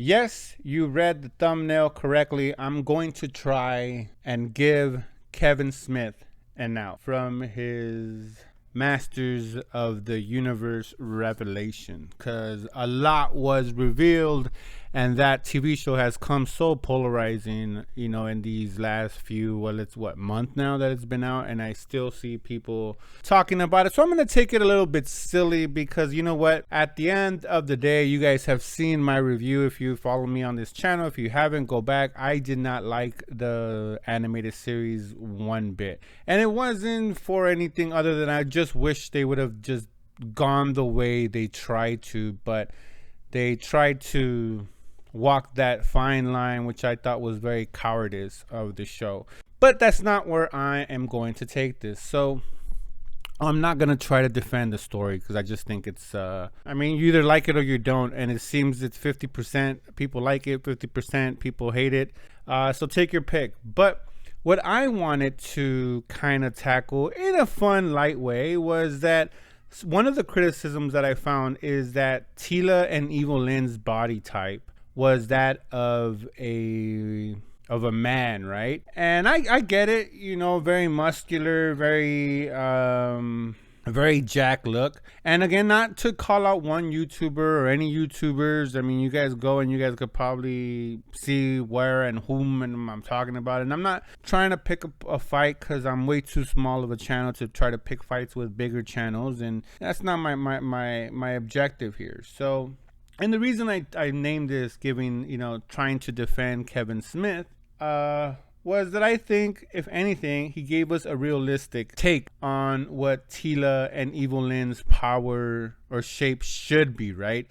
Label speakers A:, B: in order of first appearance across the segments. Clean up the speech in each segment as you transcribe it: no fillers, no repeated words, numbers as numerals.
A: Yes, you read the thumbnail correctly. I'm going to try and give Kevin Smith an out from his Masters of the Universe revelation, because a lot was revealed, and that TV show has come so polarizing, in these last few, well, it's what, month now that it's been out, and I still see people talking about it. So I'm going to take it a little bit silly, because you know what, at the end of the day, you guys have seen my review. If you follow me on this channel, if you haven't, go back. I did not like the animated series one bit, and it wasn't for anything other than I just wish they would have just gone the way they tried to, but they tried to walk that fine line, which I thought was very cowardice of the show. But that's not where I am going to take this. So I'm not going to try to defend the story, because I just think it's, you either like it or you don't. And it seems it's 50% people like it, 50% people hate it. So take your pick. But what I wanted to kind of tackle in a fun, light way was that one of the criticisms that I found is that Teela and Evil Lynn's body type was that of a man, right? And I get it, very muscular, very jack look. And again, not to call out one YouTuber or any YouTubers. I mean, you guys go and you guys could probably see where and whom and I'm talking about. And I'm not trying to pick a fight, because I'm way too small of a channel to try to pick fights with bigger channels, and that's not my objective here. So, and the reason I named this trying to defend Kevin Smith was that I think, if anything, he gave us a realistic take on what Teela and Evil Lynn's power or shape should be, right?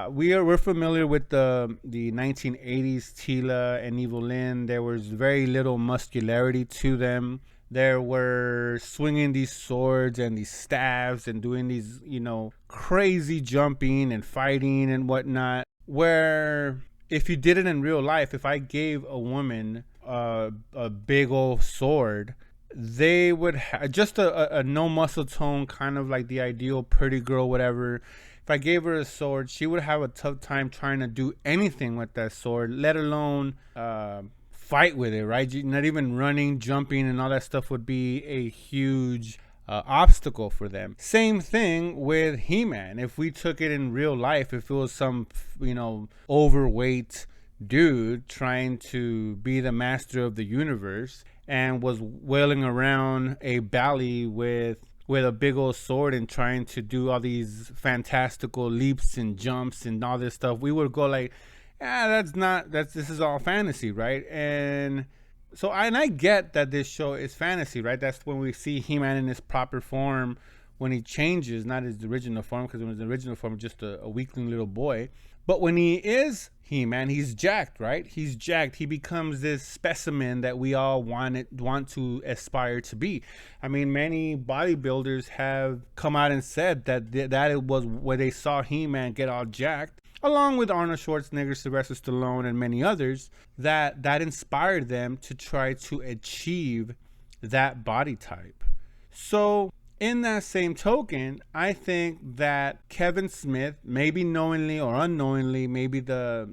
A: We're familiar with the 1980s Teela and Evil Lynn. There was very little muscularity to them. There were swinging these swords and these staves and doing these, crazy jumping and fighting and whatnot, where if you did it in real life, if I gave a woman a big old sword, they would just a no muscle tone, kind of like the ideal pretty girl, whatever. If I gave her a sword, she would have a tough time trying to do anything with that sword, let alone fight with it, right? Not even running, jumping, and all that stuff would be a huge obstacle for them. Same thing with He-Man. If we took it in real life, if it was some, overweight dude trying to be the master of the universe and was wailing around a valley with a big old sword and trying to do all these fantastical leaps and jumps and all this stuff, we would go like, this is all fantasy, right? And so I get that this show is fantasy, right? That's when we see He-Man in his proper form, when he changes, not his original form, because in his original form, just a weakling little boy. But when he is He-Man, he's jacked, right? He's jacked. He becomes this specimen that we all want to aspire to be. I mean, many bodybuilders have come out and said that it was where they saw He-Man get all jacked, along with Arnold Schwarzenegger, Sylvester Stallone, and many others, that inspired them to try to achieve that body type. So in that same token, I think that Kevin Smith, maybe knowingly or unknowingly, maybe the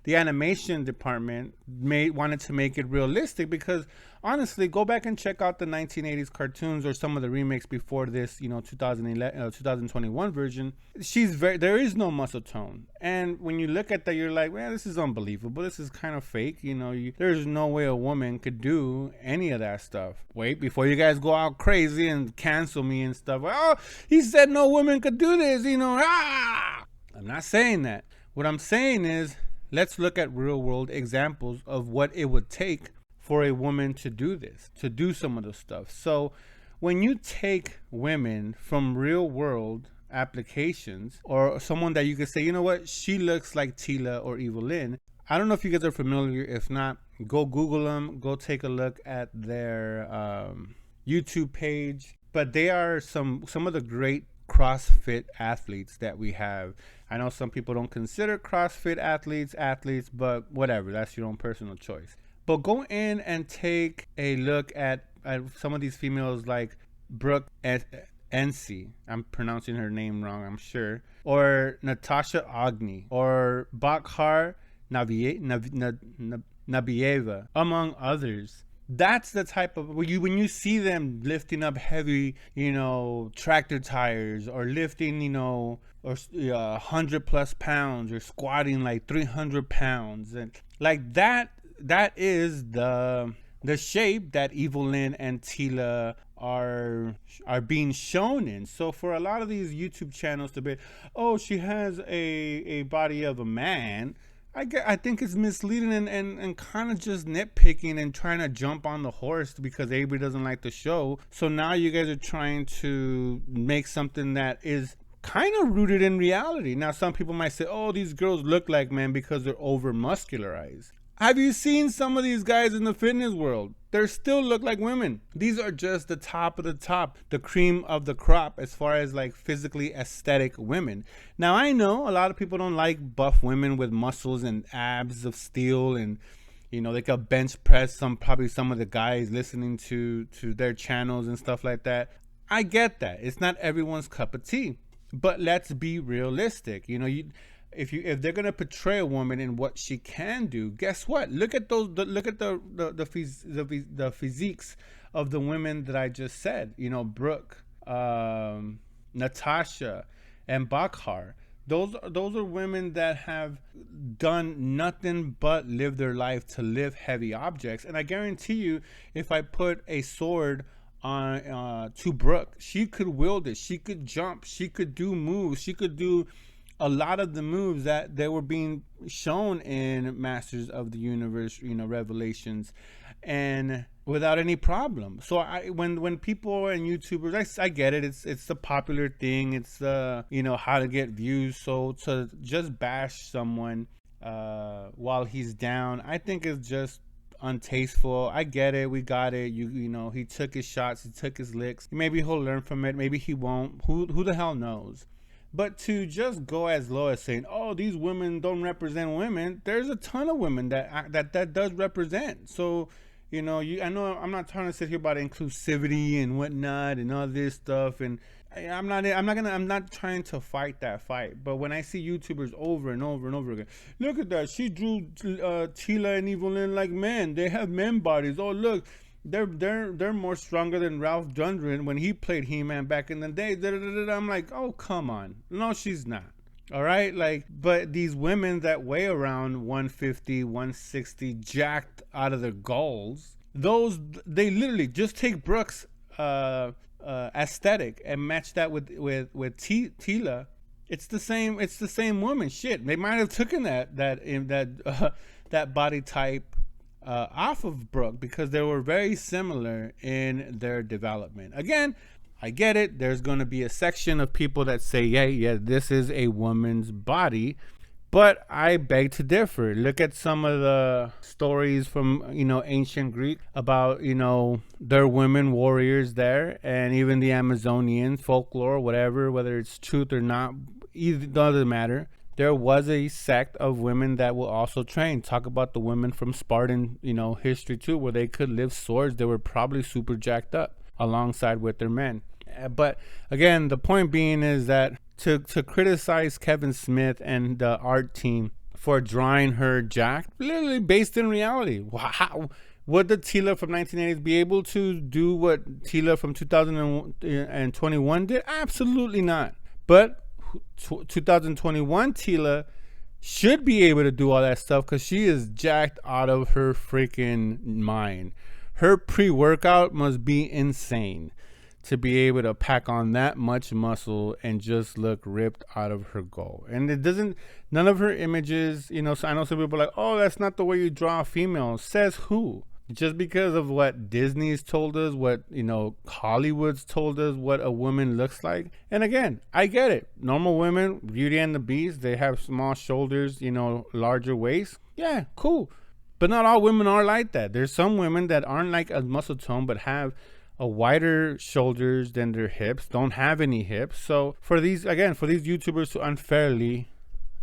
A: animation department wanted to make it realistic, because honestly, go back and check out the 1980s cartoons or some of the remakes before this, 2021 version. There is no muscle tone. And when you look at that, you're like, man, this is unbelievable. This is kind of fake. There's no way a woman could do any of that stuff. Wait, before you guys go out crazy and cancel me and stuff. Oh, he said no women could do this, I'm not saying that. What I'm saying is, let's look at real world examples of what it would take for a woman to do this, to do some of the stuff. So when you take women from real world applications, or someone that you could say, you know what, she looks like Teela or Evil Lynn. I don't know if you guys are familiar. If not, go Google them, go take a look at their YouTube page. But they are some of the great CrossFit athletes that we have. I know some people don't consider CrossFit athletes, but whatever, that's your own personal choice. But go in and take a look at some of these females like Brooke NC. I'm pronouncing her name wrong, I'm sure. Or Natasha Agni. Or Bakhar Nabieva, among others. That's the type of when you see them lifting up heavy, tractor tires, or lifting, or 100 plus pounds, or squatting like 300 pounds, and like that. That is the shape that Evelyn and Teela are being shown in. So for a lot of these YouTube channels to be, oh, she has a body of a man, I think it's misleading and kind of just nitpicking and trying to jump on the horse because everybody doesn't like the show. So now you guys are trying to make something that is kind of rooted in reality. Now, some people might say, oh, these girls look like men because they're over muscularized. Have you seen some of these guys in the fitness world? They still look like women. These are just the top of the top, the cream of the crop as far as like physically aesthetic women. Now, I know a lot of people don't like buff women with muscles and abs of steel, and they could bench press probably some of the guys listening to their channels and stuff like that. I get that. It's not everyone's cup of tea. But let's be realistic. If they're gonna portray a woman in what she can do, guess what? Look at the physiques of the women that I just said. Brooke, Natasha, and Bakhar. Those are women that have done nothing but live their life to lift heavy objects. And I guarantee you, if I put a sword on to Brooke, she could wield it. She could jump. She could do moves. She could do a lot of the moves that they were being shown in Masters of the Universe, Revelations, and without any problem. So when people and YouTubers, I get it. It's the popular thing. It's how to get views. So to just bash someone while he's down, I think it's just untasteful. I get it. We got it. He took his shots. He took his licks. Maybe he'll learn from it. Maybe he won't. Who the hell knows? But to just go as low as saying, oh, these women don't represent women, there's a ton of women that does represent. So, I know I'm not trying to sit here about inclusivity and whatnot and all this stuff, and I'm not trying to fight that fight. But when I see YouTubers over and over and over again, look at that, she drew Teela and Evelyn like men. They have men bodies. Oh, look. They're more stronger than Ralph Dundren when he played He-Man back in the day. I'm like, oh, come on. No, she's not. All right? But these women that weigh around 150, 160, jacked out of their gulls, they literally just take Brooke's aesthetic and match that with Teela. It's the same woman. Shit, they might have taken that body type off of Brooke because they were very similar in their development. Again, I get it. There's going to be a section of people that say, yeah, this is a woman's body. But I beg to differ. Look at some of the stories from, ancient Greek about, their women warriors there, and even the Amazonian folklore, whether it's truth or not, it doesn't matter. There was a sect of women that will also train. Talk about the women from Spartan, history too, where they could lift swords. They were probably super jacked up alongside with their men. But again, the point being is that to criticize Kevin Smith and the art team for drawing her jacked, literally based in reality. How would the Teela from 1980s be able to do what Teela from 2021 did? Absolutely not. But 2021 Teela should be able to do all that stuff because she is jacked out of her freaking mind. Her pre-workout must be insane to be able to pack on that much muscle and just look ripped out of her goal. And none of her images, so I know some people are like, oh, that's not the way you draw a female. Says who? Just because of what Disney's told us, what Hollywood's told us what a woman looks like. And again, I get it. Normal women, Beauty and the Beast, they have small shoulders, larger waist. Yeah, cool. But not all women are like that. There's some women that aren't like a muscle tone but have a wider shoulders than their hips, don't have any hips. So for these YouTubers to unfairly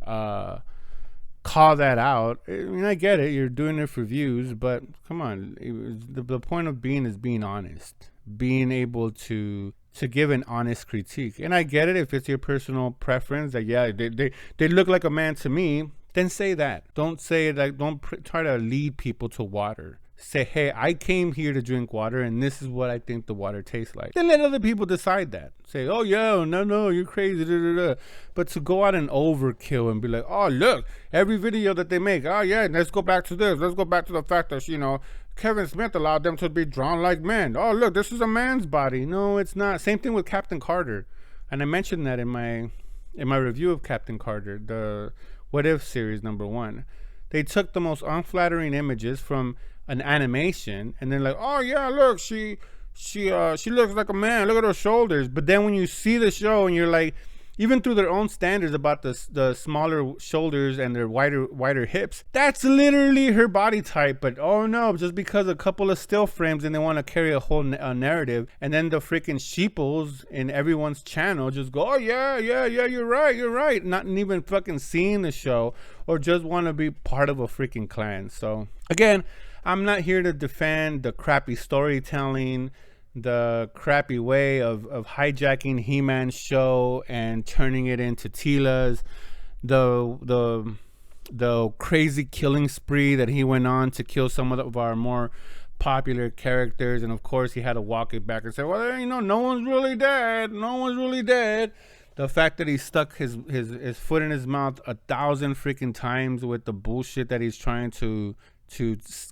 A: call that out, I mean, I get it. You're doing it for views, but come on. The point of being is being honest, being able to to give an honest critique. And I get it if it's your personal preference that, yeah, they look like a man to me, then say that. Don't say like, don't try to lead people to water. Say, hey, I came here to drink water and this is what I think the water tastes like. Then let other people decide that. Say, oh, yeah, no, you're crazy. Da, da, da. But to go out and overkill and be like, oh, look, every video that they make, oh, yeah, let's go back to this. Let's go back to the fact that, Kevin Smith allowed them to be drawn like men. Oh, look, this is a man's body. No, it's not. Same thing with Captain Carter. And I mentioned that in my review of Captain Carter, the What If series #1. They took the most unflattering images from an animation and then like, oh yeah, look, she looks like a man, look at her shoulders. But then when you see the show and you're like, even through their own standards about the smaller shoulders and their wider hips, that's literally her body type. But oh no, just because a couple of still frames and they want to carry a whole narrative, and then the freaking sheeples in everyone's channel just go, oh yeah, you're right, not even fucking seeing the show or just want to be part of a freaking clan. So again, I'm not here to defend the crappy storytelling, the crappy way of hijacking He-Man's show and turning it into Teela's, the crazy killing spree that he went on to kill some of our more popular characters. And of course he had to walk it back and say, well, no one's really dead. The fact that he stuck his foot in his mouth 1,000 freaking times with the bullshit that he's trying to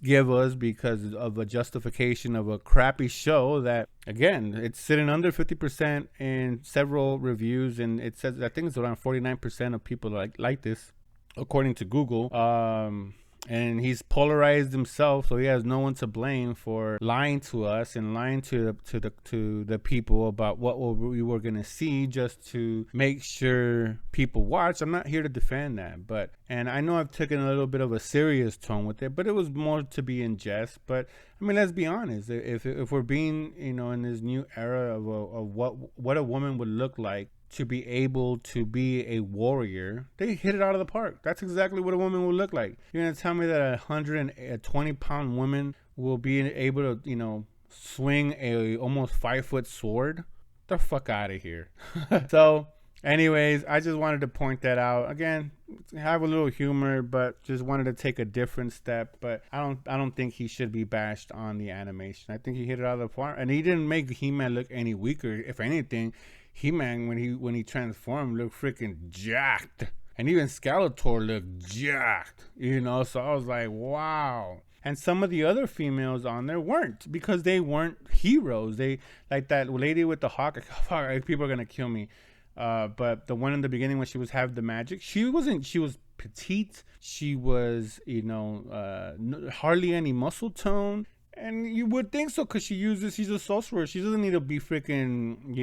A: give us because of a justification of a crappy show that, again, it's sitting under 50% in several reviews, and it says, I think it's around 49% of people like this, according to Google. And he's polarized himself, so he has no one to blame for lying to us and lying to the people about what we were gonna see just to make sure people watch. I'm not here to defend that, and I know I've taken a little bit of a serious tone with it, but it was more to be in jest. But I mean, let's be honest. If we're being, in this new era of what a woman would look like to be able to be a warrior, they hit it out of the park. That's exactly what a woman will look like. You're gonna tell me that a 120-pound woman will be able to, swing a almost 5-foot sword? The fuck out of here. So anyways, I just wanted to point that out. Again, have a little humor, but just wanted to take a different step. But I don't think he should be bashed on the animation. I think he hit it out of the park, and he didn't make He-Man look any weaker. If anything, He-Man, when he transformed, looked freaking jacked. And even Skeletor looked jacked, So I was like, wow. And some of the other females on there weren't, because they weren't heroes. They, like that lady with the hawk, people are going to kill me. But the one in the beginning when she was having the magic, she was petite. She was, hardly any muscle tone. And you would think so, because she's a sorcerer. She doesn't need to be freaking,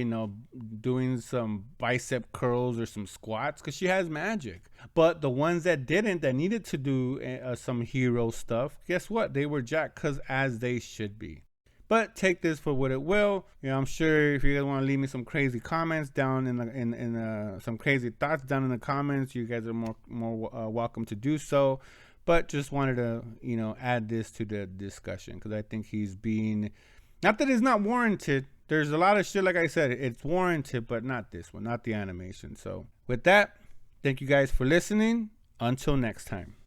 A: doing some bicep curls or some squats, because she has magic. But the ones that didn't, that needed to do some hero stuff, guess what? They were jacked, because as they should be. But take this for what it will. I'm sure if you guys want to leave me some crazy comments down in some crazy thoughts down in the comments, you guys are more welcome to do so. But just wanted to, add this to the discussion, because I think he's being, not that it's not warranted. There's a lot of shit, like I said, it's warranted, but not this one, not the animation. So with that, thank you guys for listening. Until next time.